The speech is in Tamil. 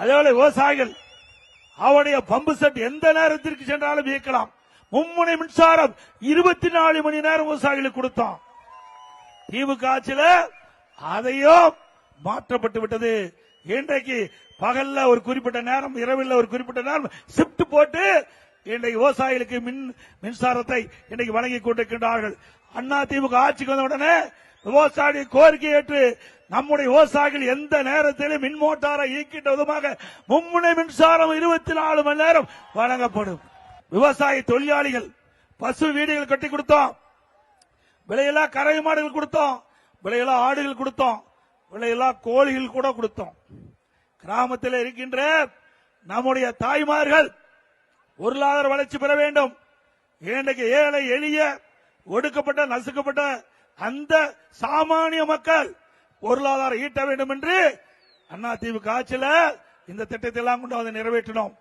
அதேபோல விவசாயிகள் அவருடைய பம்பு செட் எந்த நேரத்திற்கு சென்றாலும் இயக்கலாம். மும்முனை மின்சாரம் 24 மணி நேரம் விவசாயிகளுக்கு கொடுத்தோம். திமுக ஆட்சியில அதையும் மாற்றப்பட்டு விட்டது. இன்றைக்கு பகல்ல ஒரு குறிப்பிட்ட நேரம், இரவில் ஒரு குறிப்பிட்ட நேரம் ஷிப்ட் போட்டு இன்றைக்கு விவசாயிகளுக்கு மின்சாரத்தை இன்றைக்கு வழங்கிக் கொண்டிருக்கின்றார்கள். அண்ணா திமுக ஆட்சிக்கு வந்த உடனே விவசாய கோரிக்கை ஏற்று நம்முடைய விவசாயிகள் எந்த நேரத்திலும் மின் மோட்டாரை இயக்கின்ற விதமாக மும்முனை மின்சாரம் 24 மணி நேரம் வழங்கப்படும். விவசாய தொழிலாளிகள் பசு வீடுகள் கட்டி கொடுத்தோம். விலையில்லா கரை மாடுகள் கொடுத்தோம். விலையில்லா ஆடுகள் கொடுத்தோம். விலையில்லா கோழிகள் கூட கொடுத்தோம். கிராமத்தில் இருக்கின்ற நம்முடைய தாய்மார்கள் பொருளாதார வளர்ச்சி பெற வேண்டும். இன்றைக்கு ஏழை எளிய ஒடுக்கப்பட்ட நசுக்கப்பட்ட அந்த சாமானிய மக்கள் பொருளாதாரம் ஈட்ட வேண்டும் என்று அண்ணா திமுக ஆட்சியில் இந்த திட்டத்தை எல்லாம் கொண்டு வந்து நிறைவேற்றினோம்.